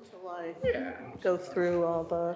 until I go through all the.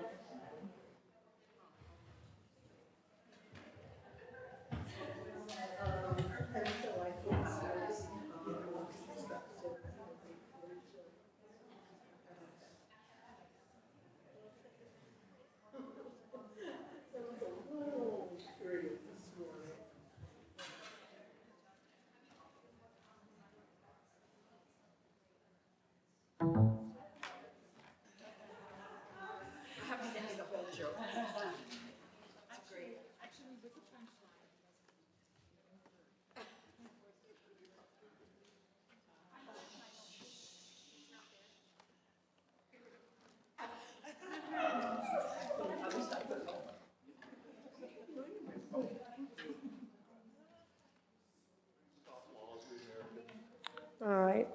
All right.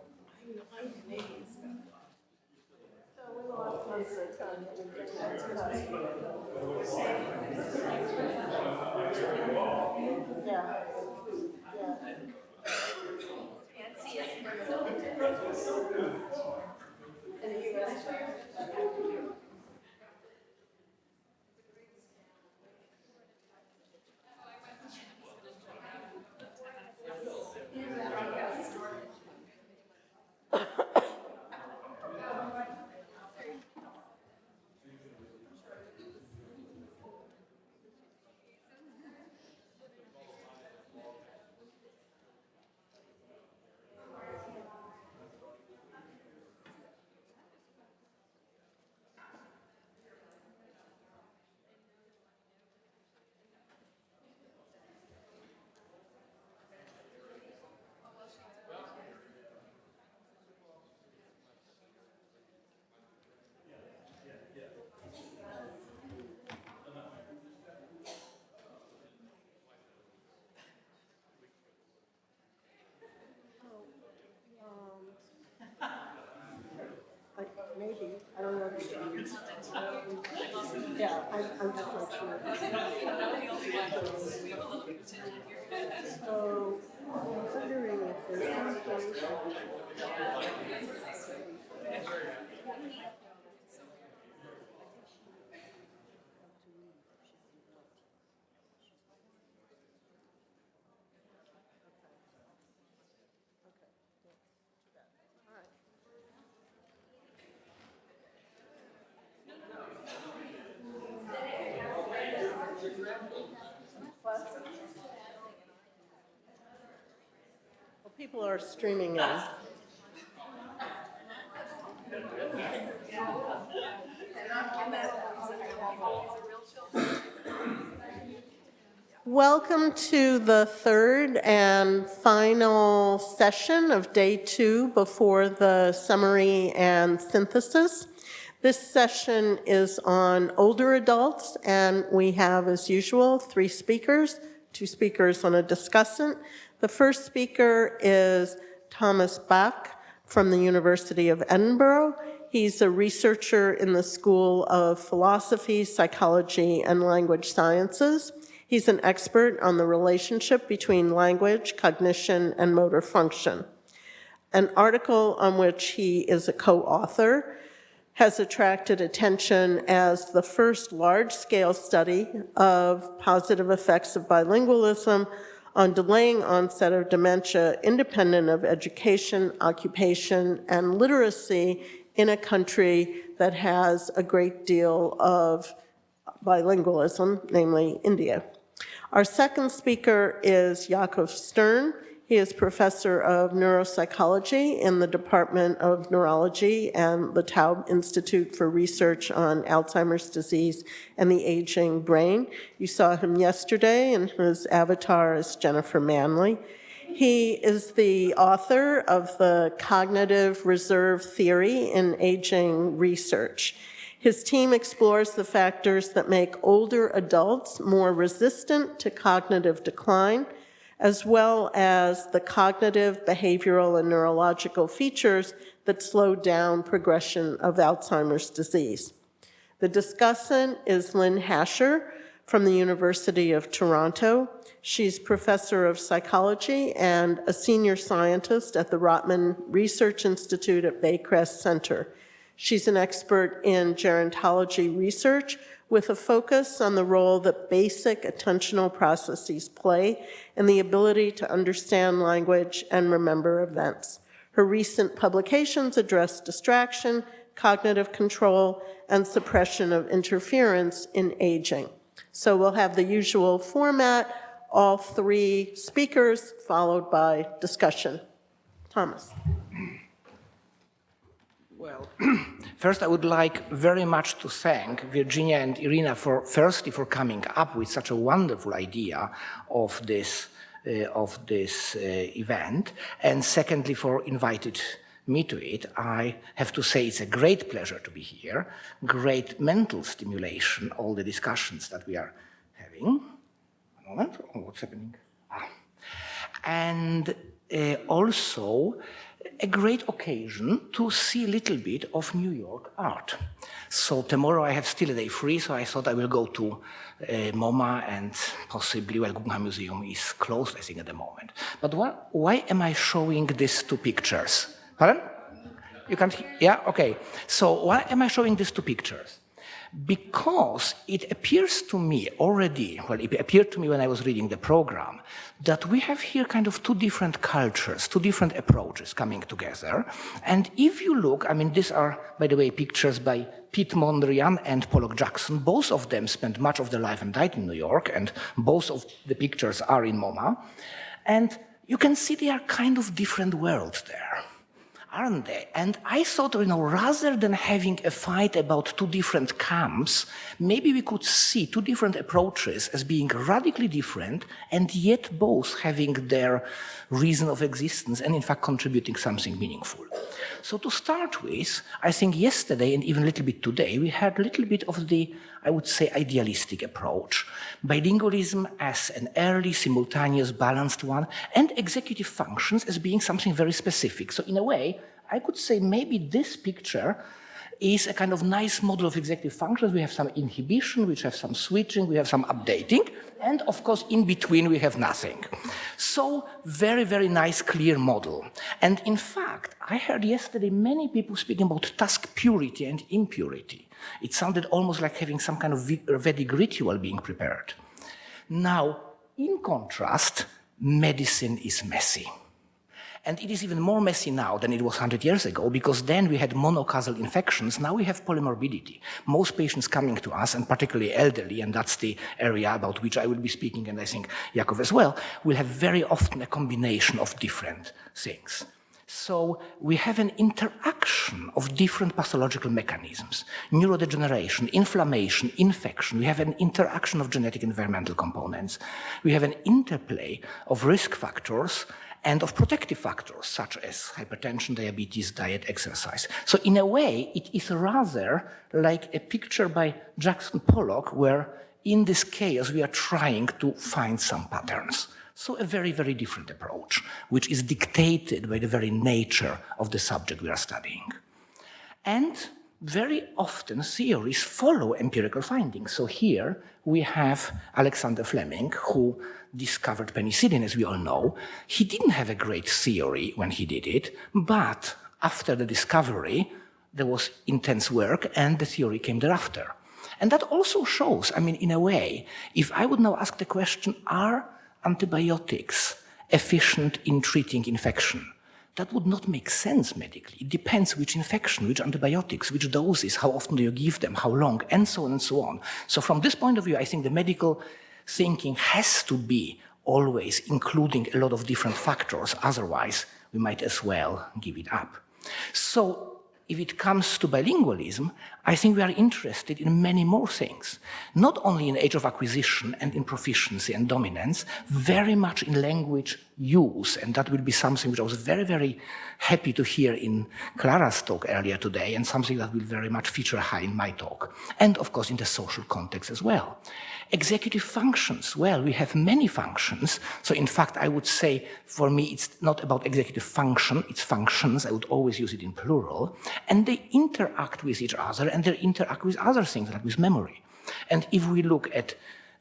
Yeah. Maybe, I don't know if she is. Yeah, I'm just not sure. So, I'm wondering if there's some point. Well, people are streaming in. Welcome to the third and final session of day 2 before the summary and synthesis. This session is on older adults, and we have, as usual, 3 speakers, 2 speakers and a discussant. The first speaker is Thomas Bach from the University of Edinburgh. He's a researcher in the School of Philosophy, Psychology, and Language Sciences. He's an expert on the relationship between language, cognition, and motor function. An article on which he is a co-author has attracted attention as the first large-scale study of positive effects of bilingualism on delaying onset of dementia independent of education, occupation, and literacy in a country that has a great deal of bilingualism, namely India. Our second speaker is Jakob Stern. He is professor of neuropsychology in the Department of Neurology and the Taub Institute for Research on Alzheimer's disease and the aging brain. You saw him yesterday, and his avatar is Jennifer Manley. He is the author of the Cognitive Reserve Theory in Aging Research. His team explores the factors that make older adults more resistant to cognitive decline, as well as the cognitive, behavioral, and neurological features that slow down progression of Alzheimer's disease. The discussant is Lynn Hasher from the University of Toronto. She's professor of psychology and a senior scientist at the Rotman Research Institute at Baycrest Center. She's an expert in gerontology research with a focus on the role that basic attentional processes play in the ability to understand language and remember events. Her recent publications address distraction, cognitive control, and suppression of interference in aging. So we'll have the usual format, all three speakers followed by discussion. Thomas. Well, first I would like very much to thank Virginia and Irina firstly for coming up with such a wonderful idea of this event, and secondly for inviting me to it. I have to say it's a great pleasure to be here, great mental stimulation, all the discussions that we are having. A moment, oh, what's happening? And also a great occasion to see a little bit of New York art. So tomorrow I have still a day free, so I thought I will go to MoMA and possibly, well, Guggenheim Museum is closed, I think, at the moment. But why am I showing these two pictures? Pardon? You can't hear? Yeah? Okay. So why am I showing these two pictures? Because it appears to me already, well, it appeared to me when I was reading the program, that we have here kind of two different cultures, two different approaches coming together. And if you look, I mean, these are, by the way, pictures by Pete Mondrian and Pollock Jackson. Both of them spent much of their life and died in New York, and both of the pictures are in MoMA. And you can see they are kind of different worlds there, aren't they? And I thought, rather than having a fight about two different camps, maybe we could see two different approaches as being radically different and yet both having their reason of existence and in fact contributing something meaningful. So to start with, I think yesterday and even a little bit today, we had a little bit of the, I would say, idealistic approach. Bilingualism as an early, simultaneous, balanced one, and executive functions as being something very specific. So in a way, I could say maybe this picture is a kind of nice model of executive functions. We have some inhibition, we have some switching, we have some updating, and of course in between we have nothing. So very, very nice, clear model. And in fact, I heard yesterday many people speaking about task purity and impurity. It sounded almost like having some kind of Vedic ritual being prepared. Now, in contrast, medicine is messy. And it is even more messy now than it was 100 years ago, because then we had monocausal infections. Now we have polymorbidity. Most patients coming to us, and particularly elderly, and that's the area about which I will be speaking, and I think Jakov as well, will have very often a combination of different things. So we have an interaction of different pathological mechanisms, neurodegeneration, inflammation, infection. We have an interaction of genetic and environmental components. We have an interplay of risk factors and of protective factors, such as hypertension, diabetes, diet, exercise. So in a way, it is rather like a picture by Jackson Pollock, where in this chaos we are trying to find some patterns. So a very, very different approach, which is dictated by the very nature of the subject we are studying. And very often theories follow empirical findings. So here we have Alexander Fleming, who discovered penicillin, as we all know. He didn't have a great theory when he did it, but after the discovery, there was intense work and the theory came thereafter. And that also shows, I mean, in a way, if I would now ask the question, are antibiotics efficient in treating infection? That would not make sense medically. It depends which infection, which antibiotics, which doses, how often do you give them, how long, and so on and so on. So from this point of view, I think the medical thinking has to be always including a lot of different factors. Otherwise, we might as well give it up. So if it comes to bilingualism, I think we are interested in many more things. Not only in age of acquisition and in proficiency and dominance, very much in language use. And that will be something which I was very, very happy to hear in Clara's talk earlier today, and something that will very much feature high in my talk. And of course in the social context as well. Executive functions, well, we have many functions. So in fact, I would say, for me, it's not about executive function, it's functions. I would always use it in plural. And they interact with each other, and they interact with other things, like with memory. And if we look at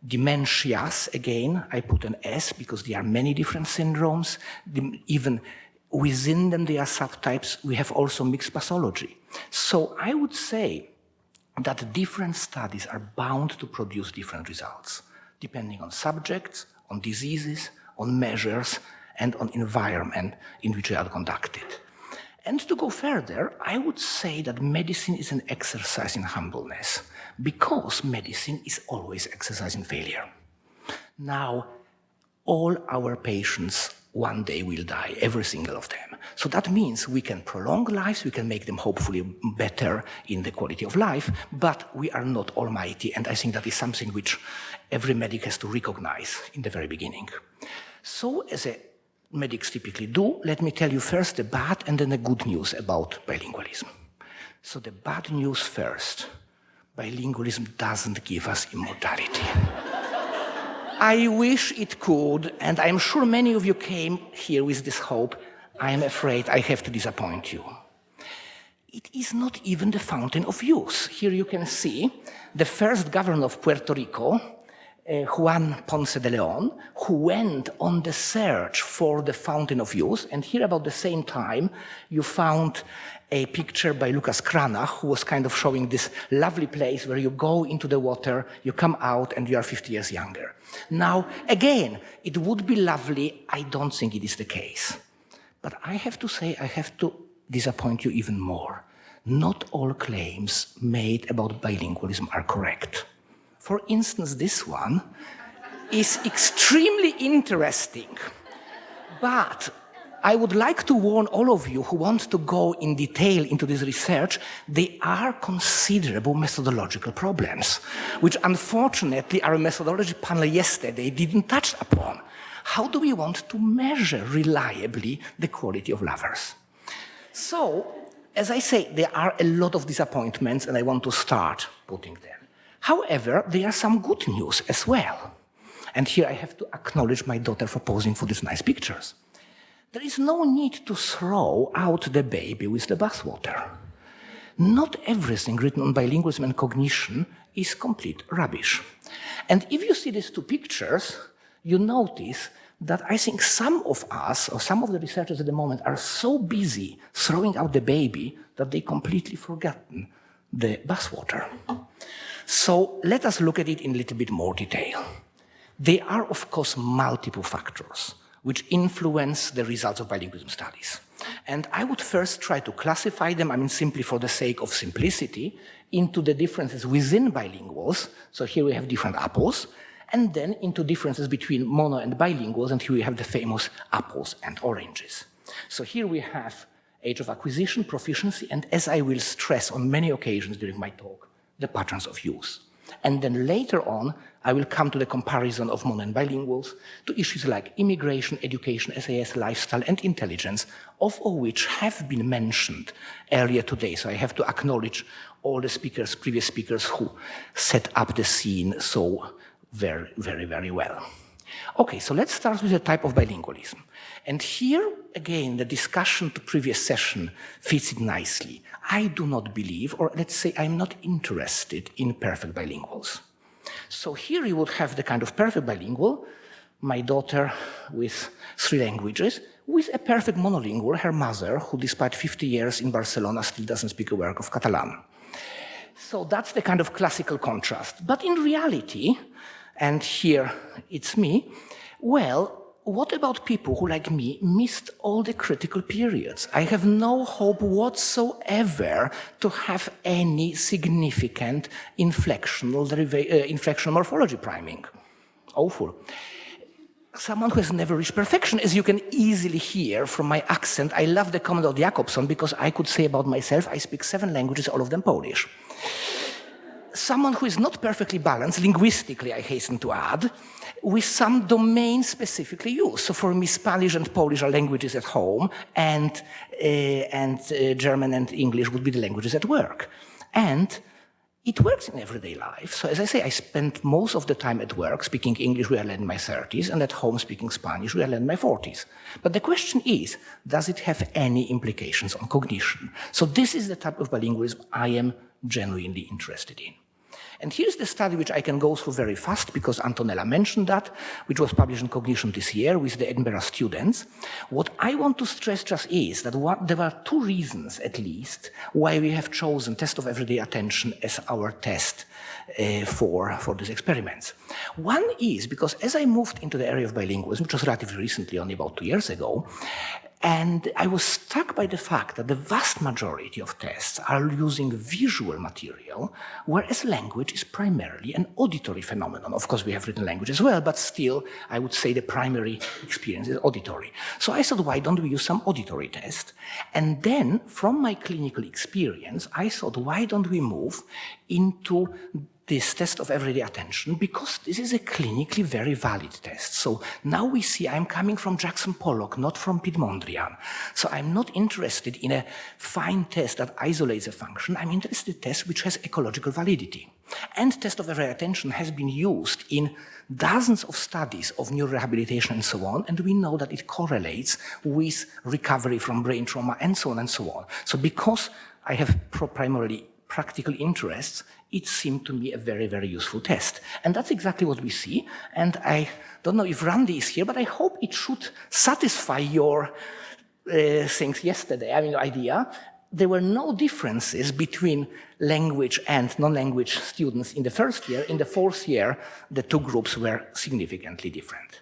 dementias, again, I put an S because there are many different syndromes. Even Within them, there are subtypes. We have also mixed pathology. So I would say that different studies are bound to produce different results, depending on subjects, on diseases, on measures, and on environment in which they are conducted. And to go further, I would say that medicine is an exercise in humbleness, because medicine is always exercise in failure. Now, all our patients one day will die, every single of them. So that means we can prolong lives, we can make them hopefully better in the quality of life, but we are not almighty, and I think that is something which every medic has to recognize in the very beginning. So, as medics typically do, let me tell you first the bad and then the good news about bilingualism. So the bad news first. Bilingualism doesn't give us immortality. I wish it could, and I'm sure many of you came here with this hope. I'm afraid I have to disappoint you. It is not even the fountain of youth. Here you can see the first governor of Puerto Rico, Juan Ponce de Leon, who went on the search for the fountain of youth. And here about the same time, you found a picture by Lucas Cranach, who was kind of showing this lovely place where you go into the water, you come out, and you are 50 years younger. Now, again, it would be lovely. I don't think it is the case. But I have to say, I have to disappoint you even more. Not all claims made about bilingualism are correct. For instance, this one is extremely interesting, but I would like to warn all of you who want to go in detail into this research, there are considerable methodological problems, which unfortunately our methodology panel yesterday didn't touch upon. How do we want to measure reliably the quality of lovers? So, as I say, there are a lot of disappointments, and I want to start putting them. However, there are some good news as well. And here I have to acknowledge my daughter for posing for these nice pictures. There is no need to throw out the baby with the bathwater. Not everything written on bilingualism and cognition is complete rubbish. And if you see these two pictures, you notice that I think some of us, or some of the researchers at the moment, are so busy throwing out the baby that they completely forgotten the bathwater. So let us look at it in a little bit more detail. There are, of course, multiple factors which influence the results of bilingualism studies. And I would first try to classify them, simply for the sake of simplicity, into the differences within bilinguals. So here we have different apples, and then into differences between mono and bilinguals, and here we have the famous apples and oranges. So here we have age of acquisition, proficiency, and as I will stress on many occasions during my talk, the patterns of use. And then later on, I will come to the comparison of mono and bilinguals to issues like immigration, education, SAS, lifestyle, and intelligence, all of which have been mentioned earlier today. So I have to acknowledge all the speakers, previous speakers, who set up the scene so very, very, very well. Okay, so let's start with the type of bilingualism. And here, again, the discussion to previous session fits it nicely. I do not believe, or let's say I'm not interested in perfect bilinguals. So here you would have the kind of perfect bilingual, my daughter with 3 languages, with a perfect monolingual, her mother, who despite 50 years in Barcelona still doesn't speak a word of Catalan. So that's the kind of classical contrast. But in reality, and here it's me, well, what about people who, like me, missed all the critical periods? I have no hope whatsoever to have any significant inflectional morphology priming. Awful. Someone who has never reached perfection, as you can easily hear from my accent. I love the comment of Jakobson, because I could say about myself, I speak 7 languages, all of them Polish. Someone who is not perfectly balanced, linguistically, I hasten to add, with some domain specifically used. So for me, Spanish and Polish are languages at home, and German and English would be the languages at work. And it works in everyday life. So as I say, I spent most of the time at work speaking English, where I learned in my 30s, and at home speaking Spanish, where I learned in my 40s. But the question is, does it have any implications on cognition? So this is the type of bilingualism I am genuinely interested in. And here's the study which I can go through very fast because Antonella mentioned that, which was published in Cognition this year with the Edinburgh students. What I want to stress just is that there are two reasons, at least, why we have chosen test of everyday attention as our test for these experiments. One is because as I moved into the area of bilingualism, which was relatively recently, only about 2 years ago, and I was struck by the fact that the vast majority of tests are using visual material, whereas language is primarily an auditory phenomenon. Of course, we have written language as well, but still, I would say the primary experience is auditory. So I thought, why don't we use some auditory test? And then, from my clinical experience, I thought, why don't we move into this test of everyday attention, because this is a clinically very valid test. So now we see I'm coming from Jackson Pollock, not from Piet Mondrian. So I'm not interested in a fine test that isolates a function. I'm interested in a test which has ecological validity. And test of everyday attention has been used in dozens of studies of neurorehabilitation and so on, and we know that it correlates with recovery from brain trauma and so on and so on. So because I have primarily practical interests, it seemed to me a very, very useful test. And that's exactly what we see. And I don't know if Randy is here, but I hope it should satisfy your things yesterday, idea. There were no differences between language and non-language students in the first year. In the fourth year, the two groups were significantly different.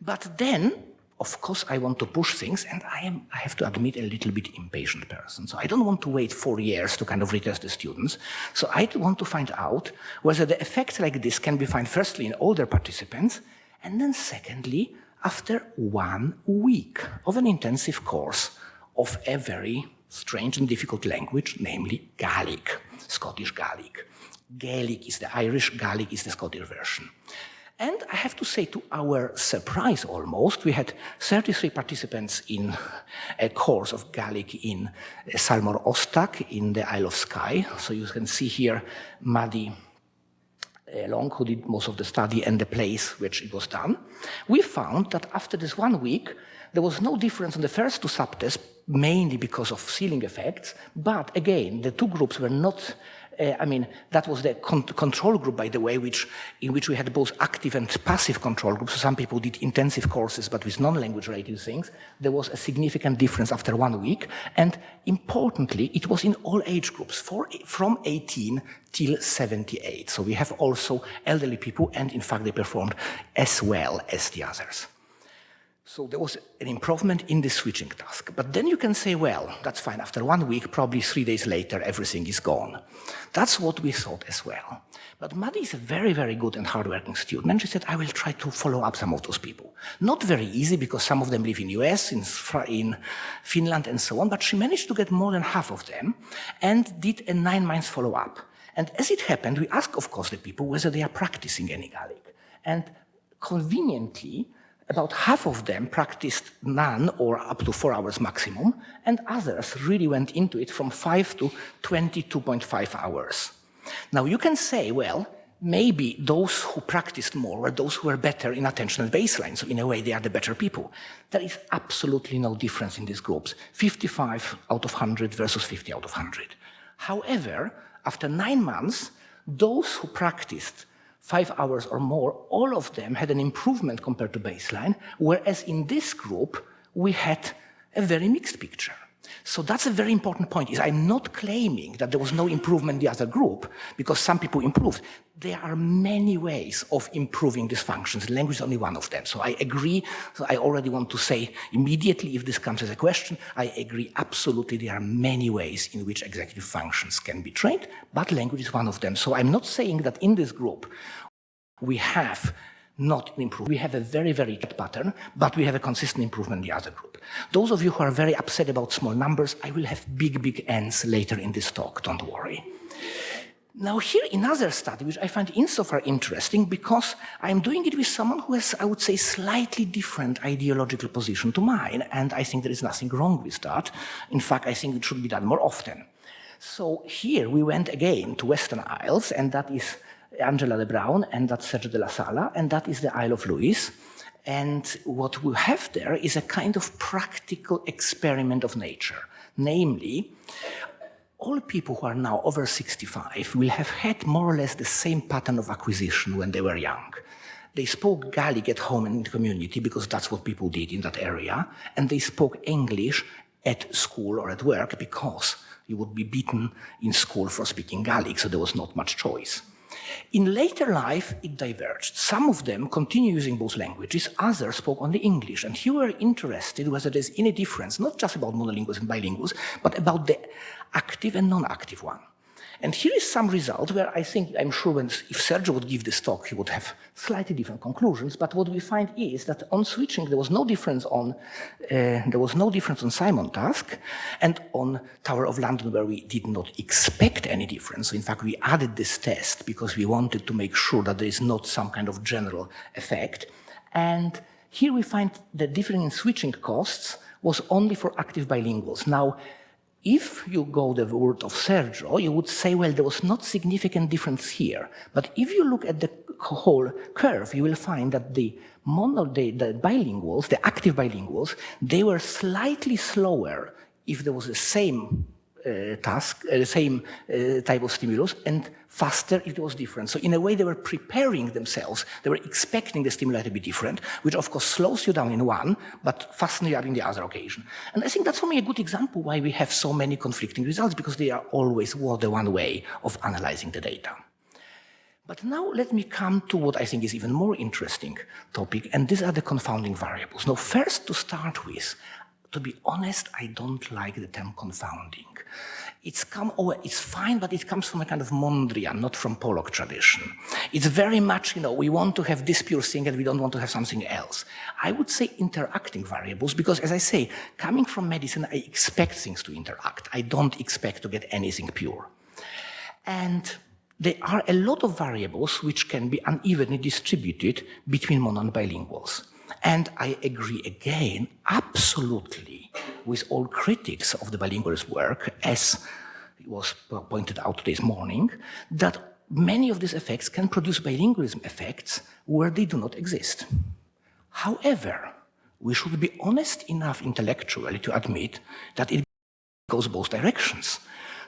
But then, of course, I want to push things, and I have to admit, a little bit impatient person. So I don't want to wait 4 years to kind of retest the students. So I want to find out whether the effects like this can be found firstly in older participants, and then secondly, after 1 week of an intensive course of a very strange and difficult language, namely Gaelic, Scottish Gaelic. Gaelic is the Irish, Gaelic is the Scottish version. And I have to say, to our surprise almost, we had 33 participants in a course of Gaelic in Salmor Ostak in the Isle of Skye. So you can see here Maddie Long, who did most of the study, and the place which it was done. We found that after this 1 week, there was no difference in the first two subtests, mainly because of ceiling effects. But again, the two groups were not that was the control group, by the way, in which we had both active and passive control groups. So some people did intensive courses, but with non-language related things. There was a significant difference after 1 week. And importantly, it was in all age groups, from 18 till 78. So we have also elderly people, and in fact, they performed as well as the others. So there was an improvement in the switching task. But then you can say, well, that's fine. After 1 week, probably 3 days later, everything is gone. That's what we thought as well. But Maddie is a very, very good and hardworking student. And she said, I will try to follow up some of those people. Not very easy, because some of them live in US, in Finland, and so on. But she managed to get more than half of them and did a 9-month follow-up. And as it happened, we asked, of course, the people whether they are practicing any Gaelic. And conveniently, about half of them practiced none or up to 4 hours maximum, and others really went into it from 5 to 22.5 hours. Now you can say, well, maybe those who practiced more were those who were better in attentional baseline, so in a way they are the better people. There is absolutely no difference in these groups, 55 out of 100 versus 50 out of 100. However, after 9 months, those who practiced 5 hours or more, all of them had an improvement compared to baseline, whereas in this group, we had a very mixed picture. So that's a very important point, is I'm not claiming that there was no improvement in the other group, because some people improved. There are many ways of improving these functions. Language is only one of them. So I agree. So I already want to say immediately, if this comes as a question, I agree absolutely there are many ways in which executive functions can be trained, but language is one of them. So I'm not saying that in this group we have not improved. We have a very, very good pattern, but we have a consistent improvement in the other group. Those of you who are very upset about small numbers, I will have big, big N's later in this talk, don't worry. Now here another study, which I find insofar interesting, because I'm doing it with someone who has, I would say, slightly different ideological position to mine, and I think there is nothing wrong with that. In fact, I think it should be done more often. So here we went again to Western Isles, and that is Angela de Bruin, and that's Sergio de la Sala, and that is the Isle of Lewis. And what we have there is a kind of practical experiment of nature. Namely, all people who are now over 65 will have had more or less the same pattern of acquisition when they were young. They spoke Gaelic at home and in the community because that's what people did in that area, and they spoke English at school or at work because you would be beaten in school for speaking Gaelic, so there was not much choice. In later life, it diverged. Some of them continue using both languages, others spoke only English, and here we're interested whether there's any difference, not just about monolinguals and bilinguals, but about the active and non-active one. And here is some result where I'm sure if Sergio would give this talk, he would have slightly different conclusions. But what we find is that on switching, there was no difference on Simon task, and on Tower of London, where we did not expect any difference. So in fact, we added this test because we wanted to make sure that there is not some kind of general effect. And here we find the difference in switching costs was only for active bilinguals. Now, if you go the word of Sergio, you would say, well, there was not significant difference here. But if you look at the whole curve, you will find that the bilinguals, the active bilinguals, they were slightly slower if there was the same same type of stimulus, and faster if it was different. So in a way, they were preparing themselves. They were expecting the stimuli to be different, which of course slows you down in one, but fastens you up in the other occasion. And I think that's for me a good example why we have so many conflicting results, because they are always the one way of analyzing the data. But now let me come to what I think is even more interesting topic, and these are the confounding variables. Now, first to start with, to be honest, I don't like the term confounding. It's fine, but it comes from a kind of Mondrian, not from Pollock tradition. It's very much, we want to have this pure thing and we don't want to have something else. I would say interacting variables, because as I say, coming from medicine, I expect things to interact. I don't expect to get anything pure. And there are a lot of variables which can be unevenly distributed between mono and bilinguals. And I agree again, absolutely, with all critics of the bilingualist work, as was pointed out this morning, that many of these effects can produce bilingualism effects where they do not exist. However, we should be honest enough intellectually to admit that it goes both directions.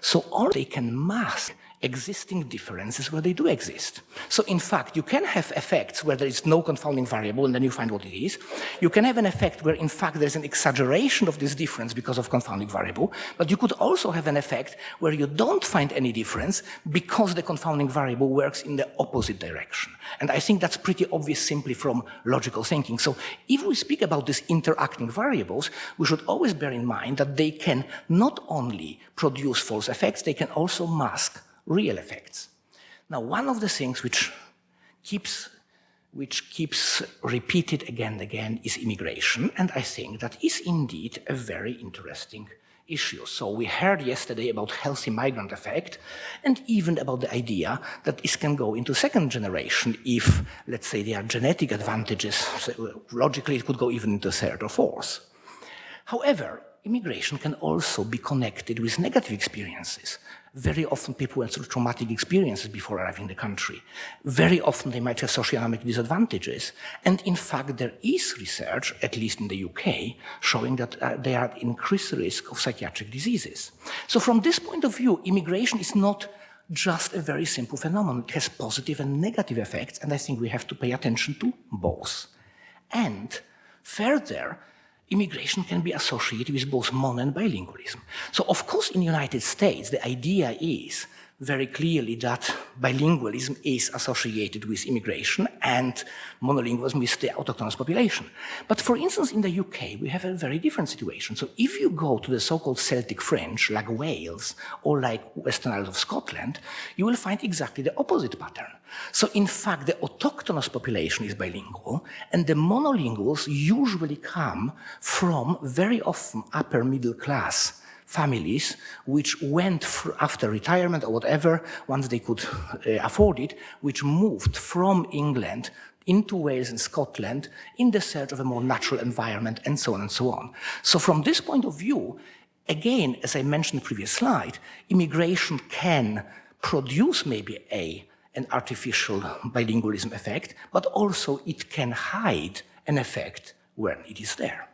So all they can mask existing differences where they do exist. So in fact, you can have effects where there is no confounding variable and then you find what it is. You can have an effect where in fact there's an exaggeration of this difference because of confounding variable, but you could also have an effect where you don't find any difference because the confounding variable works in the opposite direction. And I think that's pretty obvious simply from logical thinking. So if we speak about these interacting variables, we should always bear in mind that they can not only produce false effects, they can also mask real effects. Now, one of the things which keeps repeated again and again is immigration, and I think that is indeed a very interesting issue. So we heard yesterday about healthy migrant effect, and even about the idea that this can go into second generation if, let's say, there are genetic advantages. So logically, it could go even into third or fourth. However, immigration can also be connected with negative experiences. Very often people went through traumatic experiences before arriving in the country. Very often they might have socioeconomic disadvantages. And in fact, there is research, at least in the UK, showing that they are at increased risk of psychiatric diseases. So from this point of view, immigration is not just a very simple phenomenon. It has positive and negative effects, and I think we have to pay attention to both. And further, immigration can be associated with both mono and bilingualism. So of course in the United States, the idea is very clearly that bilingualism is associated with immigration and monolingualism with the autochthonous population. But for instance, in the UK, we have a very different situation. So if you go to the so-called Celtic French, like Wales or like Western Isles of Scotland, you will find exactly the opposite pattern. So in fact, the autochthonous population is bilingual, and the monolinguals usually come from very often upper middle class families which went after retirement or whatever, once they could afford it, which moved from England into Wales and Scotland in the search of a more natural environment, and so on and so on. So from this point of view, again, as I mentioned in the previous slide, immigration can produce maybe an artificial bilingualism effect, but also it can hide an effect when it is there.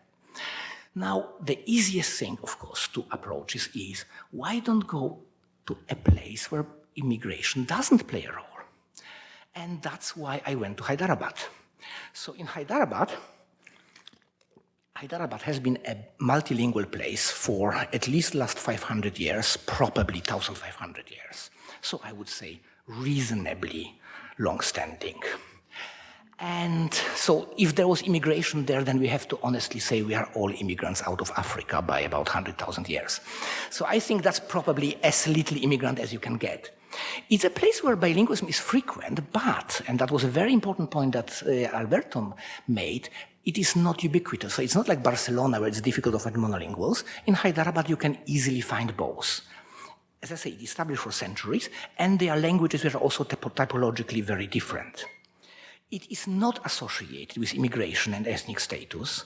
Now, the easiest thing, of course, to approach is why don't go to a place where immigration doesn't play a role. And that's why I went to Hyderabad. So in Hyderabad has been a multilingual place for at least the last 500 years, probably 1,500 years. So I would say reasonably long-standing. And so if there was immigration there, then we have to honestly say we are all immigrants out of Africa by about 100,000 years. So I think that's probably as little immigrant as you can get. It's a place where bilingualism is frequent, but, and that was a very important point that Alberto made, it is not ubiquitous. So it's not like Barcelona where it's difficult to find monolinguals. In Hyderabad, you can easily find both. As I say, it's established for centuries, and they are languages which are also typologically very different. It is not associated with immigration and ethnic status.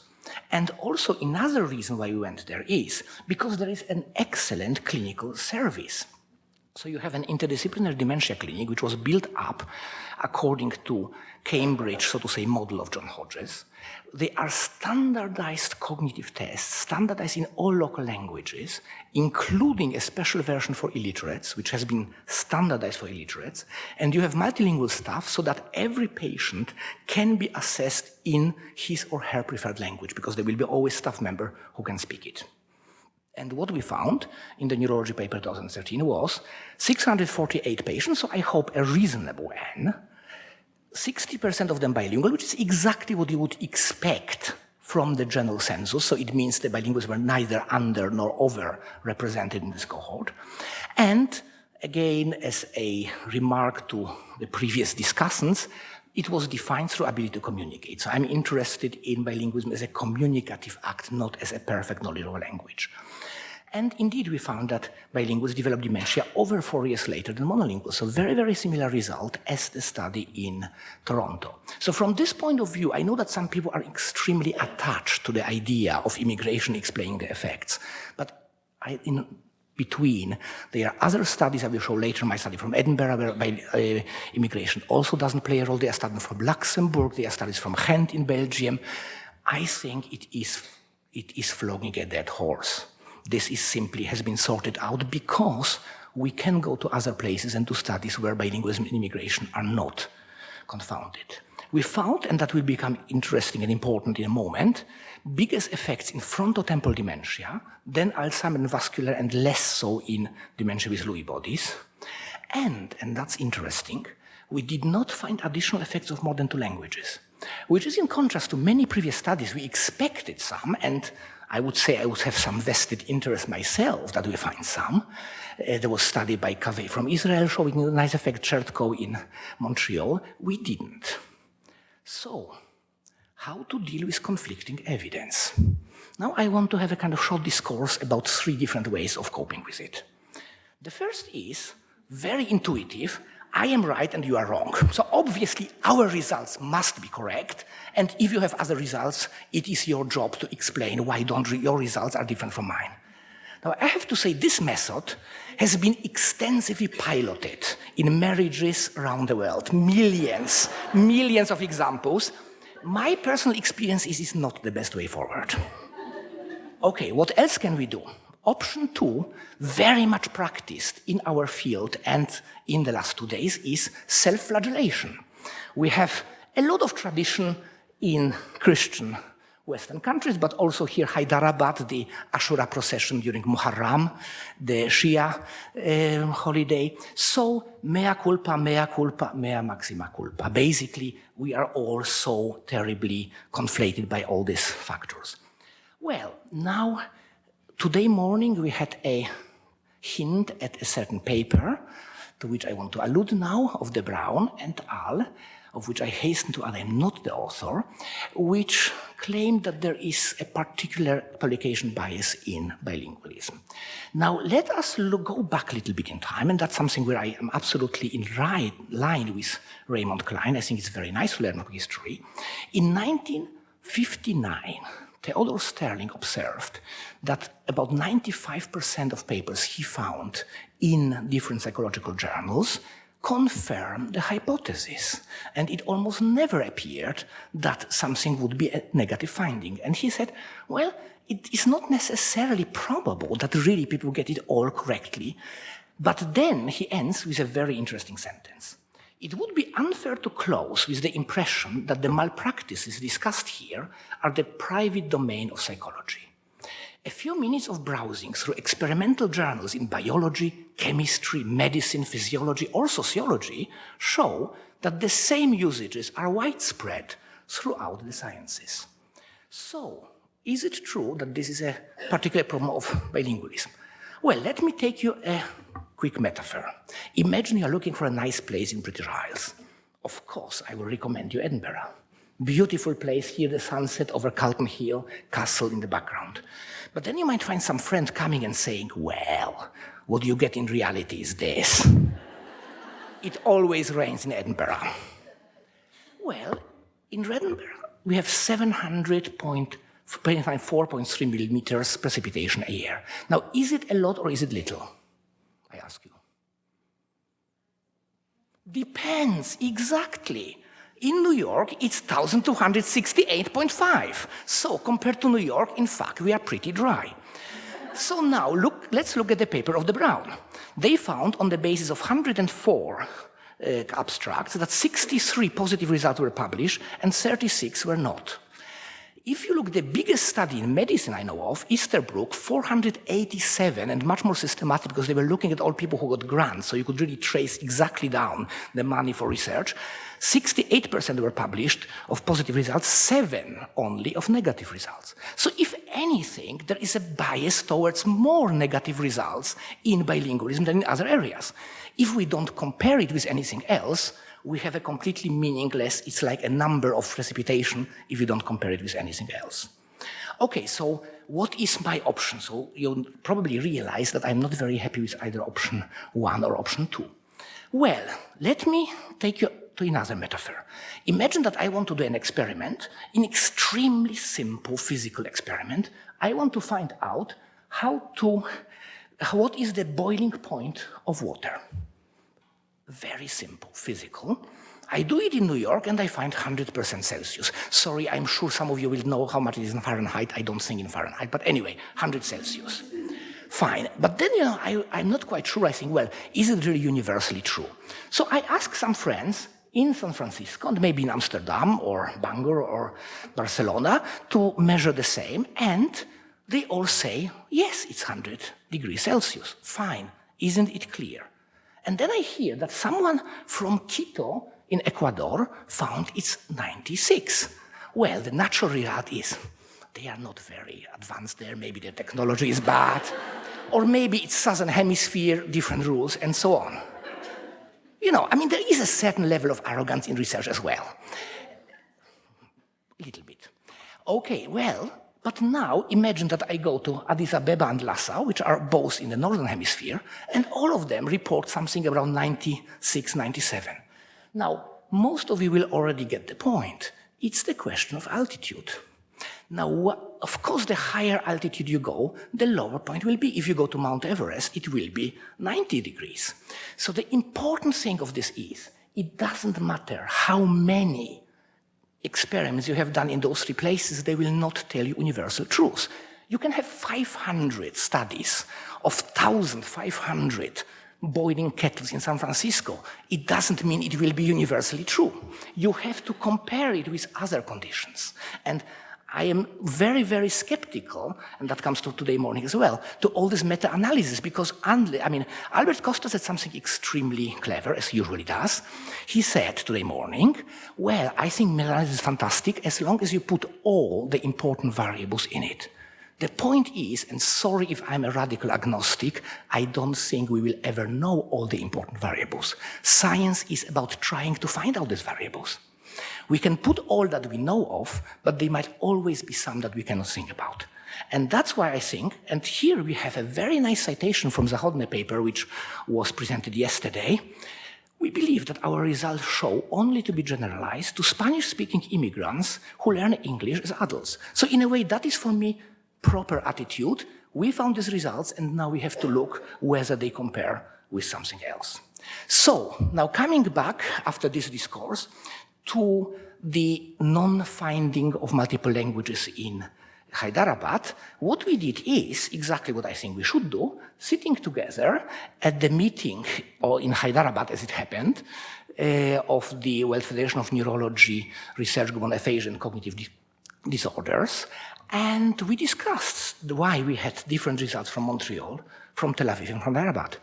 And also another reason why we went there is because there is an excellent clinical service. So you have an interdisciplinary dementia clinic which was built up according to Cambridge, so to say, model of John Hodges. They are standardized cognitive tests, standardized in all local languages, including a special version for illiterates, which has been standardized for illiterates. And you have multilingual staff so that every patient can be assessed in his or her preferred language, because there will be always a staff member who can speak it. And what we found in the neurology paper 2013 was 648 patients, so I hope a reasonable N, 60% of them bilingual, which is exactly what you would expect from the general census. So it means the bilinguals were neither under nor over represented in this cohort. And again, as a remark to the previous discussants, it was defined through ability to communicate. So I'm interested in bilingualism as a communicative act, not as a perfect knowledge of a language. And indeed, we found that bilinguals develop dementia over 4 years later than monolinguals. So very, very similar result as the study in Toronto. So from this point of view, I know that some people are extremely attached to the idea of immigration explaining the effects. But in between, there are other studies I will show later, my study from Edinburgh, where immigration also doesn't play a role. There are studies from Luxembourg, there are studies from Ghent in Belgium. I think it is flogging a dead horse. This is simply has been sorted out because we can go to other places and do studies where bilingualism and immigration are not confounded. We found, and that will become interesting and important in a moment, biggest effects in frontotemporal dementia, then Alzheimer's and vascular, and less so in dementia with Lewy bodies. And that's interesting, we did not find additional effects of more than 2 languages, which is in contrast to many previous studies. We expected some, and I would say I would have some vested interest myself that we find some. There was a study by Cavey from Israel showing a nice effect, Chertko in Montreal. We didn't. So, how to deal with conflicting evidence? Now I want to have a kind of short discourse about 3 different ways of coping with it. The first is very intuitive. I am right and you are wrong. So obviously our results must be correct, and if you have other results, it is your job to explain why your results are different from mine. Now I have to say this method has been extensively piloted in marriages around the world, millions of examples. My personal experience is it's not the best way forward. Okay, what else can we do? Option 2, very much practiced in our field and in the last 2 days, is self-flagellation. We have a lot of tradition in Christian Western countries, but also here Hyderabad, the Ashura procession during Muharram, the Shia holiday. So, mea culpa, mea maxima culpa. Basically, we are all so terribly conflated by all these factors. Well, now, today morning we had a hint at a certain paper, to which I want to allude now, of De Bruin and al., of which I hasten to add I am not the author, which claimed that there is a particular publication bias in bilingualism. Now let us go back a little bit in time, and that's something where I am absolutely in line with Raymond Klein. I think it's very nice to learn about history. In 1959, Theodore Sterling observed that about 95% of papers he found in different psychological journals confirm the hypothesis. And it almost never appeared that something would be a negative finding. And he said, well, it is not necessarily probable that really people get it all correctly. But then he ends with a very interesting sentence. It would be unfair to close with the impression that the malpractices discussed here are the private domain of psychology. A few minutes of browsing through experimental journals in biology, chemistry, medicine, physiology, or sociology show that the same usages are widespread throughout the sciences. So, is it true that this is a particular problem of bilingualism? Well, let me take you a quick metaphor. Imagine you're looking for a nice place in British Isles. Of course, I will recommend you Edinburgh. Beautiful place here, the sunset over Calton Hill, castle in the background. But then you might find some friend coming and saying, well, what you get in reality is this. It always rains in Edinburgh. Well, in Edinburgh, we have 4.3 millimeters precipitation a year. Now, is it a lot or is it little? I ask you. Depends, exactly. In New York, it's 1,268.5. So compared to New York, in fact, we are pretty dry. So now, let's look at the paper of De Bruin. They found, on the basis of 104 abstracts, that 63 positive results were published and 36 were not. If you look at the biggest study in medicine I know of, Easterbrook, 487, and much more systematic because they were looking at all people who got grants, so you could really trace exactly down the money for research. 68% were published of positive results, 7 only of negative results. So if anything, there is a bias towards more negative results in bilingualism than in other areas. If we don't compare it with anything else, we have a completely meaningless, it's like a number of precipitation if you don't compare it with anything else. Okay, so what is my option? So you'll probably realize that I'm not very happy with either option 1 or option 2. Well, let me take you to another metaphor. Imagine that I want to do an experiment, an extremely simple physical experiment. I want to find out what is the boiling point of water. Very simple, physical. I do it in New York and I find 100% Celsius. Sorry, I'm sure some of you will know how much it is in Fahrenheit. I don't think in Fahrenheit, but anyway, 100 Celsius. Fine. But then, I'm not quite sure. I think, well, is it really universally true? So I asked some friends in San Francisco, and maybe in Amsterdam or Bangor or Barcelona, to measure the same, and they all say, yes, it's 100 degrees Celsius. Fine. Isn't it clear? And then I hear that someone from Quito in Ecuador found it's 96. Well, the natural result is they are not very advanced there. Maybe their technology is bad. Or maybe it's Southern Hemisphere, different rules, and so on. There is a certain level of arrogance in research as well. A little bit. Okay, well, but now imagine that I go to Addis Ababa and Lhasa, which are both in the Northern Hemisphere, and all of them report something around 96, 97. Now, most of you will already get the point. It's the question of altitude. Now, of course, the higher altitude you go, the lower point will be. If you go to Mount Everest, it will be 90 degrees. So the important thing of this is, it doesn't matter how many experiments you have done in those 3 places, they will not tell you universal truths. You can have 500 studies of 1,500 boiling kettles in San Francisco. It doesn't mean it will be universally true. You have to compare it with other conditions. And I am very, very skeptical, and that comes to today morning as well, to all this meta-analysis, because Albert Costa said something extremely clever, as he usually does. He said today morning, well, I think meta-analysis is fantastic as long as you put all the important variables in it. The point is, and sorry if I'm a radical agnostic, I don't think we will ever know all the important variables. Science is about trying to find out these variables. We can put all that we know of, but there might always be some that we cannot think about. And that's why I think, and here we have a very nice citation from the Zachodny paper, which was presented yesterday. We believe that our results show only to be generalized to Spanish-speaking immigrants who learn English as adults. So in a way, that is for me proper attitude. We found these results, and now we have to look whether they compare with something else. So, now coming back after this discourse to the non-finding of multiple languages in Hyderabad, what we did is exactly what I think we should do, sitting together at the meeting, or in Hyderabad as it happened, of the World Federation of Neurology Research Group on Aphasia and Cognitive Disorders, and we discussed why we had different results from Montreal, from Tel Aviv, and from Hyderabad.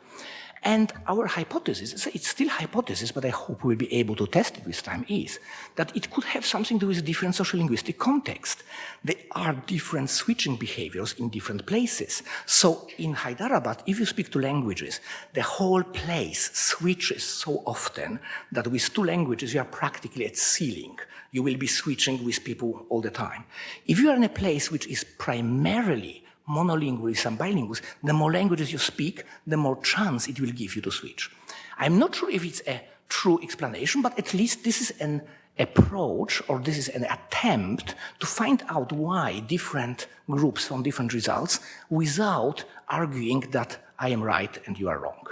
And our hypothesis, it's still hypothesis, but I hope we'll be able to test it with time, is that it could have something to do with different social-linguistic context. There are different switching behaviors in different places. So in Hyderabad, if you speak two languages, the whole place switches so often that with two languages, you are practically at ceiling. You will be switching with people all the time. If you are in a place which is primarily monolinguals and bilinguals, the more languages you speak, the more chance it will give you to switch. I'm not sure if it's a true explanation, but at least this is an approach, or this is an attempt to find out why different groups found different results without arguing that I am right and you are wrong.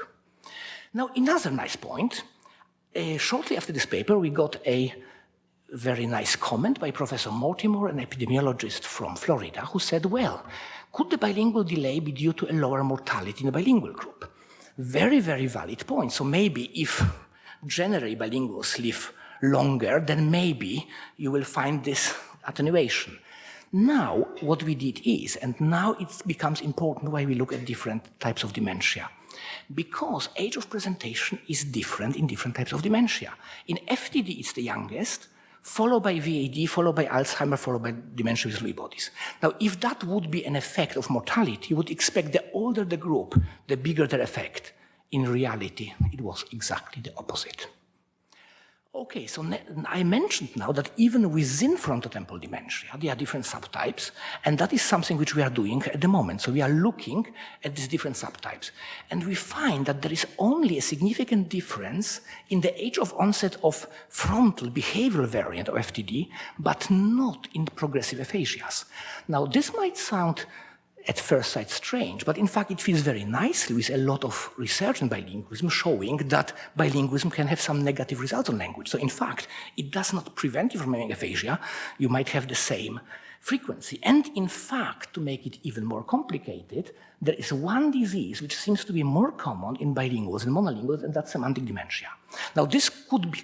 Now, another nice point, shortly after this paper, we got a very nice comment by Professor Mortimer, an epidemiologist from Florida, who said, well, could the bilingual delay be due to a lower mortality in the bilingual group? Very, very valid point. So maybe if generally bilinguals live longer, then maybe you will find this attenuation. Now, what we did is, and now it becomes important why we look at different types of dementia. Because age of presentation is different in different types of dementia. In FTD, it's the youngest, followed by VAD, followed by Alzheimer, followed by dementia with Lewy bodies. Now, if that would be an effect of mortality, you would expect the older the group, the bigger their effect. In reality, it was exactly the opposite. Okay, so I mentioned now that even within frontotemporal dementia, there are different subtypes, and that is something which we are doing at the moment. So we are looking at these different subtypes, and we find that there is only a significant difference in the age of onset of frontal behavioral variant of FTD, but not in progressive aphasias. Now, this might sound at first sight strange, but in fact it fits very nicely with a lot of research in bilingualism showing that bilingualism can have some negative results on language. So in fact, it does not prevent you from having aphasia. You might have the same frequency. And in fact, to make it even more complicated, there is one disease which seems to be more common in bilinguals and monolinguals, and that's semantic dementia. Now, this could be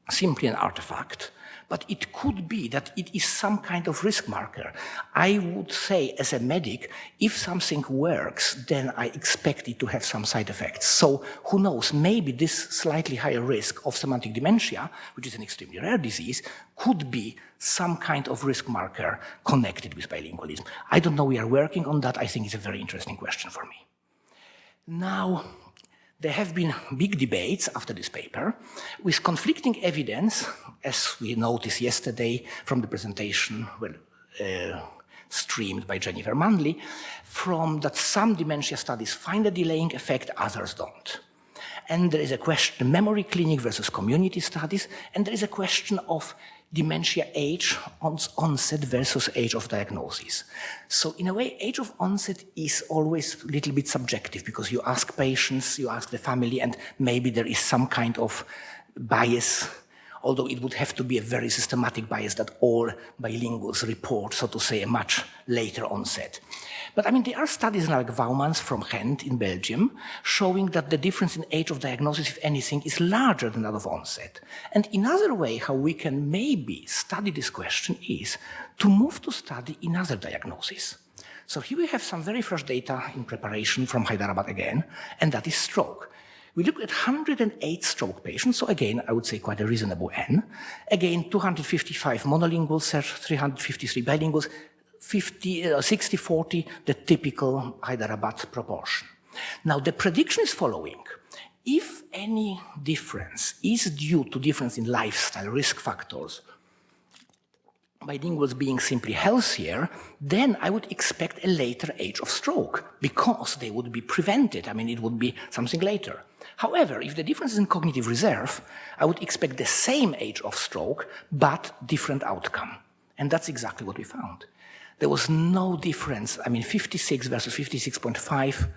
simply an artifact, but it could be that it is some kind of risk marker. I would say, as a medic, if something works, then I expect it to have some side effects. So who knows, maybe this slightly higher risk of semantic dementia, which is an extremely rare disease, could be some kind of risk marker connected with bilingualism. I don't know, we are working on that. I think it's a very interesting question for me. Now, there have been big debates after this paper with conflicting evidence, as we noticed yesterday from the presentation streamed by Jennifer Manley, from that some dementia studies find a delaying effect, others don't. And there is a question, memory clinic versus community studies, and there is a question of dementia age onset versus age of diagnosis. So in a way, age of onset is always a little bit subjective because you ask patients, you ask the family, and maybe there is some kind of bias, although it would have to be a very systematic bias that all bilinguals report, so to say, a much later onset. But I mean, there are studies like Waumans from Ghent in Belgium showing that the difference in age of diagnosis, if anything, is larger than that of onset. And another way how we can maybe study this question is to move to study another diagnosis. So here we have some very fresh data in preparation from Hyderabad again, and that is stroke. We looked at 108 stroke patients, so again, I would say quite a reasonable N. Again, 255 monolinguals, 353 bilinguals, 60-40, the typical Hyderabad proportion. Now, the prediction is following. If any difference is due to difference in lifestyle, risk factors, bilinguals being simply healthier, then I would expect a later age of stroke because they would be prevented. I mean, it would be something later. However, if the difference is in cognitive reserve, I would expect the same age of stroke, but different outcome. And that's exactly what we found. There was no difference, I mean, 56 versus 56.5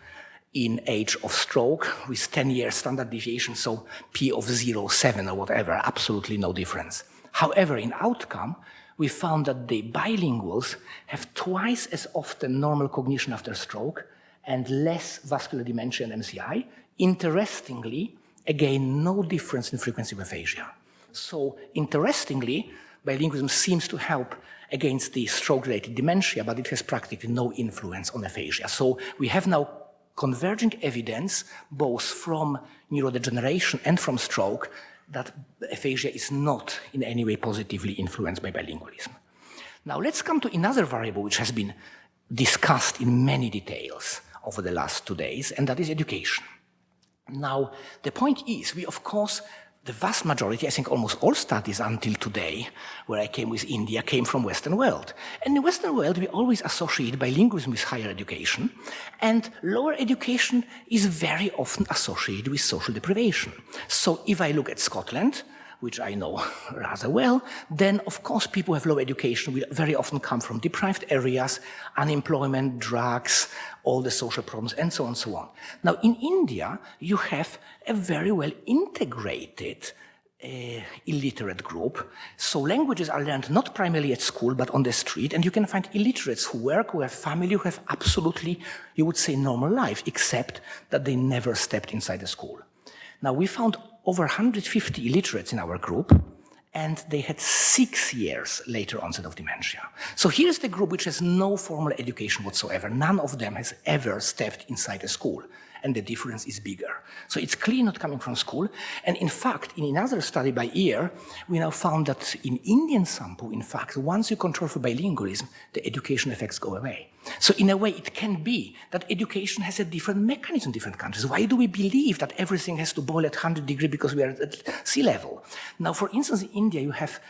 in age of stroke with 10 years standard deviation, so P of 0.7 or whatever, absolutely no difference. However, in outcome, we found that the bilinguals have twice as often normal cognition after stroke and less vascular dementia and MCI. Interestingly, again, no difference in frequency of aphasia. So interestingly, bilingualism seems to help against the stroke-related dementia, but it has practically no influence on aphasia. So we have now converging evidence, both from neurodegeneration and from stroke, that aphasia is not in any way positively influenced by bilingualism. Now let's come to another variable which has been discussed in many details over the last 2 days, and that is education. Now, the point is, we of course, the vast majority, I think almost all studies until today, where I came with India, came from Western world. And in the Western world, we always associate bilingualism with higher education, and lower education is very often associated with social deprivation. So if I look at Scotland, which I know rather well, then of course people who have low education will very often come from deprived areas, unemployment, drugs, all the social problems, and so on and so on. Now in India, you have a very well integrated illiterate group. So languages are learned not primarily at school, but on the street, and you can find illiterates who work, who have family, who have absolutely, you would say, normal life, except that they never stepped inside a school. Now we found over 150 illiterates in our group, and they had 6 years later onset of dementia. So here's the group which has no formal education whatsoever. None of them has ever stepped inside a school, and the difference is bigger. So it's clearly not coming from school, and in fact, in another study by ear, we now found that in Indian sample, in fact, once you control for bilingualism, the education effects go away. So in a way, it can be that education has a different mechanism in different countries. Why do we believe that everything has to boil at 100 degrees because we are at sea level? Now, for instance, in India, you have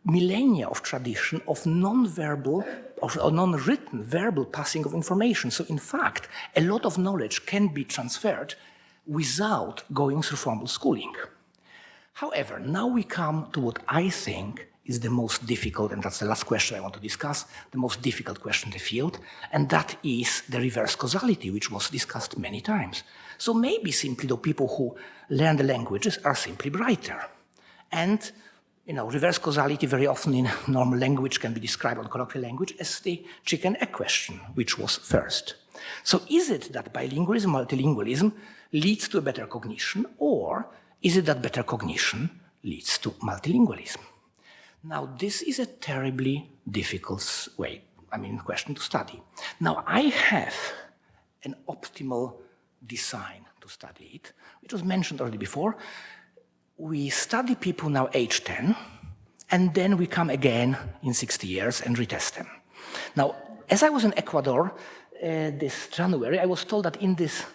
millennia of tradition of non-verbal or non-written verbal passing of information. So in fact, a lot of knowledge can be transferred without going through formal schooling. However, now we come to what I think is the most difficult, and that's the last question I want to discuss, the most difficult question in the field, and that is the reverse causality, which was discussed many times. So maybe simply the people who learn the languages are simply brighter. And reverse causality very often in normal language can be described on colloquial language as the chicken-egg question, which was first. So is it that bilingualism, multilingualism leads to a better cognition, or is it that better cognition leads to multilingualism? Now, this is a terribly difficult question to study. Now, I have an optimal design to study it, which was mentioned already before. We study people now age 10, and then we come again in 60 years and retest them. Now, as I was in Ecuador this January, I was told that in this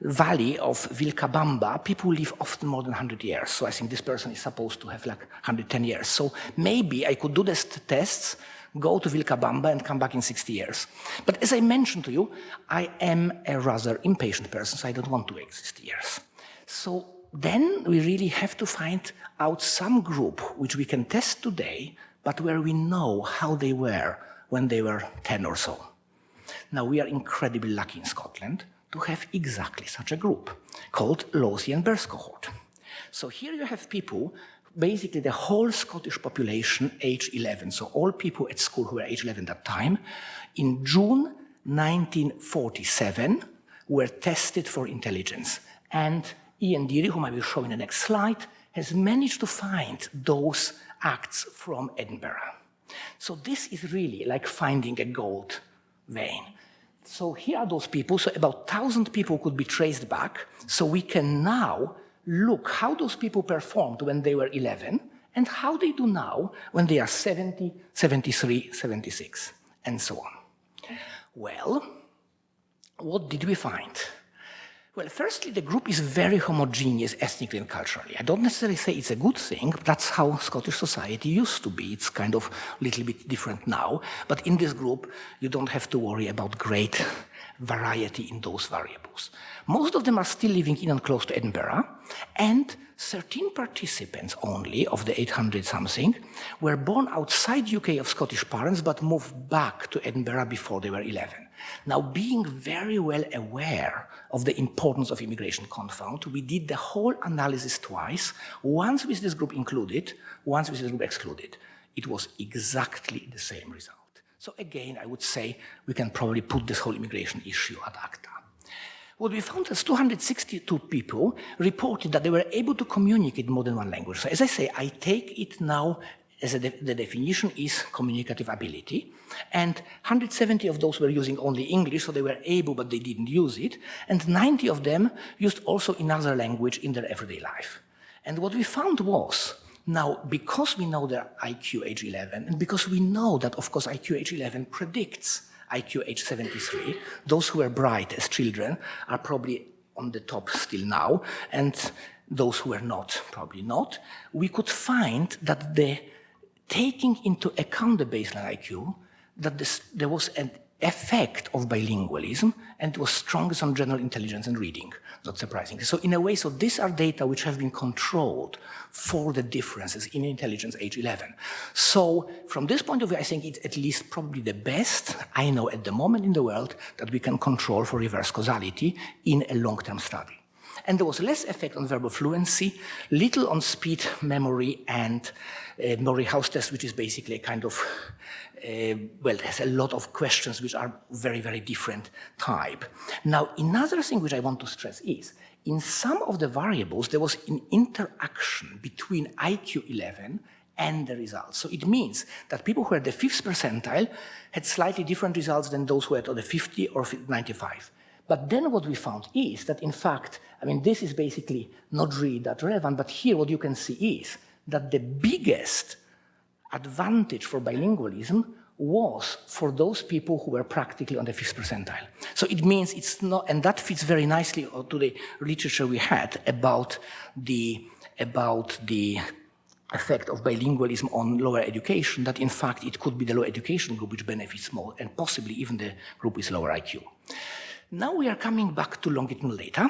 valley of Vilcabamba, people live often more than 100 years. So I think this person is supposed to have like 110 years. So maybe I could do these tests, go to Vilcabamba and come back in 60 years. But as I mentioned to you, I am a rather impatient person, so I don't want to wait 60 years. So then we really have to find out some group which we can test today, but where we know how they were when they were 10 or so. Now, we are incredibly lucky in Scotland to have exactly such a group called Lothian Birth Cohort. So here you have people, basically the whole Scottish population age 11, so all people at school who were age 11 at that time, in June 1947 were tested for intelligence. And Ian Deary, whom I will show in the next slide, has managed to find those acts from Edinburgh. So this is really like finding a gold vein. So here are those people, so about 1,000 people could be traced back, so we can now look how those people performed when they were 11 and how they do now when they are 70, 73, 76, and so on. Well, what did we find? Well, firstly, the group is very homogeneous ethnically and culturally. I don't necessarily say it's a good thing, but that's how Scottish society used to be. It's kind of a little bit different now. But in this group, you don't have to worry about great variety in those variables. Most of them are still living in and close to Edinburgh, and 13 participants only of the 800-something were born outside UK of Scottish parents, but moved back to Edinburgh before they were 11. Now, being very well aware of the importance of immigration confound, we did the whole analysis twice, once with this group included, once with this group excluded. it was exactly the same result. So again, I would say we can probably put this whole immigration issue ad acta. What we found is 262 people reported that they were able to communicate in more than one language. So as I say, I take it now as the definition is communicative ability, and 170 of those were using only English, so they were able, but they didn't use it, and 90 of them used also another language in their everyday life. And what we found was, now, because we know their IQ age 11, and because we know that, of course, IQ age 11 predicts IQ age 73, those who were bright as children are probably on the top still now, and those who were not, probably not. We could find that taking into account the baseline IQ, that there was an effect of bilingualism, and it was strongest on general intelligence and reading, not surprisingly. So in a way, so these are data which have been controlled for the differences in intelligence age 11. So from this point of view, I think it's at least probably the best I know at the moment in the world that we can control for reverse causality in a long-term study. And there was less effect on verbal fluency, little on speed, memory, and Murray-House test, which is basically a kind of, well, there's a lot of questions which are very, very different type. Now, another thing which I want to stress is, in some of the variables, there was an interaction between IQ 11 and the results. So it means that people who are at the 5th percentile had slightly different results than those who are at the 50 or 95. But then what we found is that, in fact, I mean, this is basically not really that relevant, but here what you can see is that the biggest advantage for bilingualism was for those people who were practically on the 5th percentile. So it means it's not, and that fits very nicely to the literature we had about the effect of bilingualism on lower education, that in fact it could be the lower education group which benefits more, and possibly even the group with lower IQ. Now we are coming back to longitudinal data.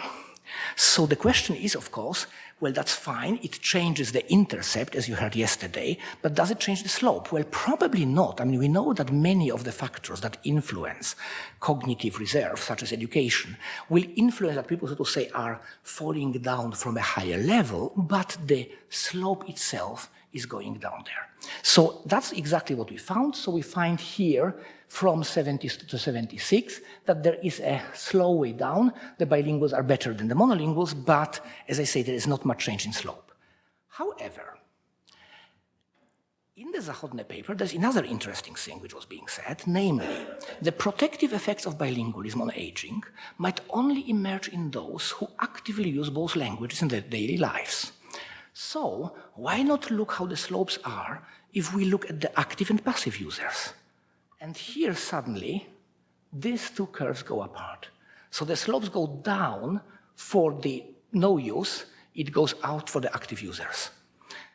So the question is, of course, well, that's fine. It changes the intercept, as you heard yesterday, but does it change the slope? Well, probably not. I mean, we know that many of the factors that influence cognitive reserve, such as education, will influence that people, so to say, are falling down from a higher level, but the slope itself is going down there. So that's exactly what we found. So we find here from 70 to 76 that there is a slow way down. The bilinguals are better than the monolinguals, but as I say, there is not much change in slope. However, in the Zachodne paper, there's another interesting thing which was being said, namely, the protective effects of bilingualism on aging might only emerge in those who actively use both languages in their daily lives. So why not look how the slopes are if we look at the active and passive users? And here suddenly, these two curves go apart. So the slopes go down for the no use, it goes out for the active users.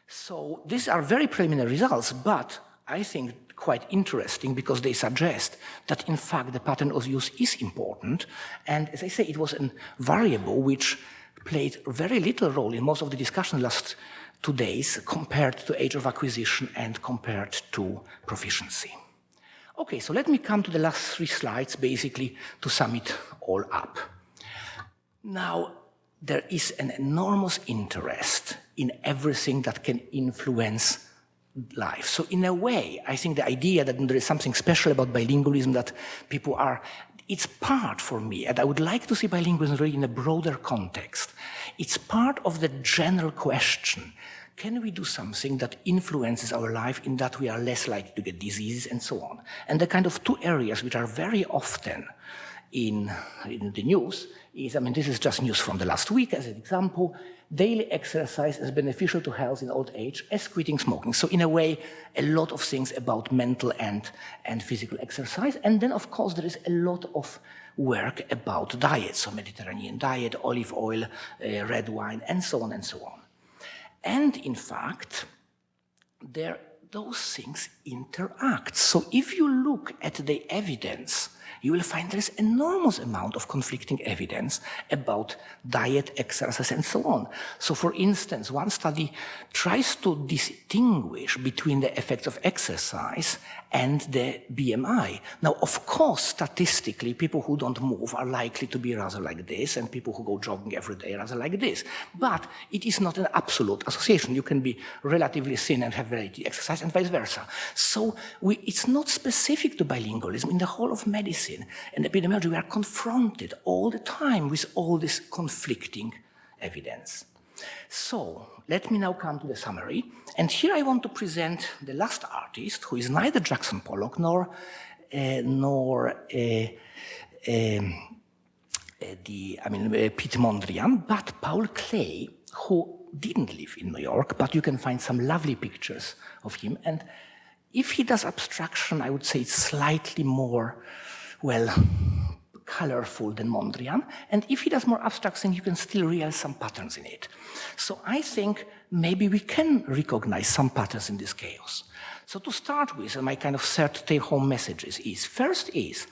So these are very preliminary results, but I think quite interesting because they suggest that in fact the pattern of use is important. And as I say, it was a variable which played very little role in most of the discussion last 2 days compared to age of acquisition and compared to proficiency. Okay, so let me come to the last 3 slides, basically, to sum it all up. Now, there is an enormous interest in everything that can influence life. So in a way, I think the idea that there is something special about bilingualism, that people are, it's part for me, and I would like to see bilingualism really in a broader context. It's part of the general question. Can we do something that influences our life in that we are less likely to get diseases and so on? And the kind of 2 areas which are very often in the news is, I mean, this is just news from the last week as an example, daily exercise is beneficial to health in old age as quitting smoking. So in a way, a lot of things about mental and physical exercise. And then, of course, there is a lot of work about diet, so Mediterranean diet, olive oil, red wine, and so on and so on. And in fact, those things interact. So if you look at the evidence you will find there is enormous amount of conflicting evidence about diet, exercise, and so on. So for instance, one study tries to distinguish between the effects of exercise and the BMI. Now, of course, statistically, people who don't move are likely to be rather like this, and people who go jogging every day are rather like this. But it is not an absolute association. You can be relatively thin and have very exercise, and vice versa. So it's not specific to bilingualism. In the whole of medicine and epidemiology, we are confronted all the time with all this conflicting evidence. So let me now come to the summary. And here I want to present the last artist, who is neither Jackson Pollock nor Pete Mondrian, but Paul Klee, who didn't live in New York, but you can find some lovely pictures of him. And if he does abstraction, I would say it's slightly more, well, colorful than Mondrian. And if he does more abstract things, you can still realize some patterns in it. So I think maybe we can recognize some patterns in this chaos. So to start with, my kind of third take-home messages is, first is,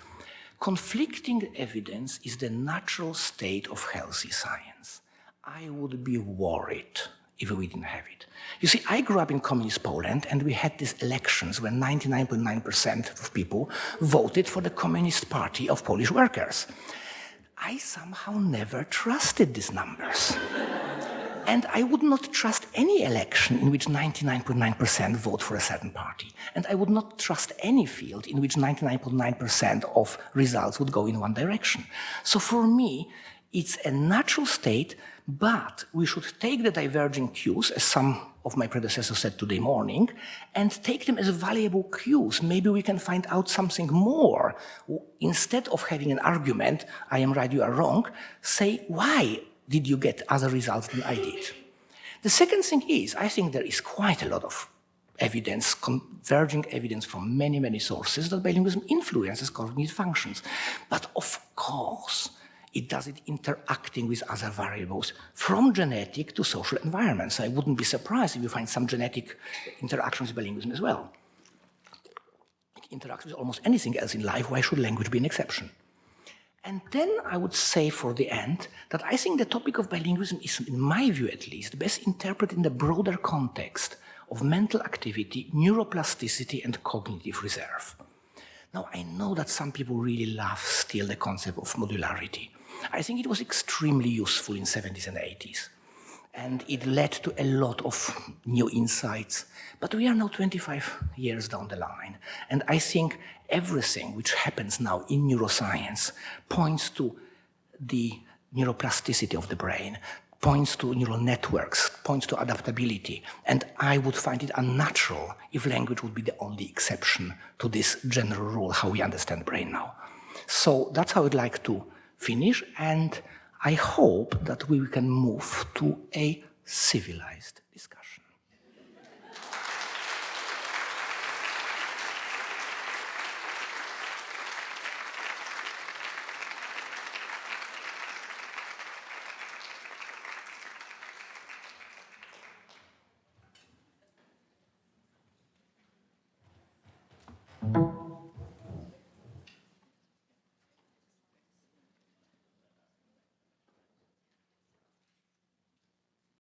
conflicting evidence is the natural state of healthy science. I would be worried if we didn't have it. You see, I grew up in communist Poland, and we had these elections where 99.9% of people voted for the Communist Party of Polish Workers. I somehow never trusted these numbers. And I would not trust any election in which 99.9% vote for a certain party. And I would not trust any field in which 99.9% of results would go in one direction. So for me, it's a natural state, but we should take the diverging cues, as some of my predecessors said today morning, and take them as valuable cues. Maybe we can find out something more. Instead of having an argument, I am right, you are wrong, say, why did you get other results than I did? The second thing is, I think there is quite a lot of evidence, converging evidence from many, many sources that bilingualism influences cognitive functions. But of course, it does it interacting with other variables, from genetic to social environments. I wouldn't be surprised if you find some genetic interactions with bilingualism as well. It interacts with almost anything else in life. Why should language be an exception? And then I would say for the end that I think the topic of bilingualism is, in my view at least, best interpreted in the broader context of mental activity, neuroplasticity, and cognitive reserve. Now, I know that some people really love still the concept of modularity. I think it was extremely useful in the 70s and 80s. And it led to a lot of new insights. But we are now 25 years down the line. And I think everything which happens now in neuroscience points to the neuroplasticity of the brain, points to neural networks, points to adaptability. And I would find it unnatural if language would be the only exception to this general rule, how we understand brain now. So that's how I'd like to finish, and I hope that we can move to a civilized discussion.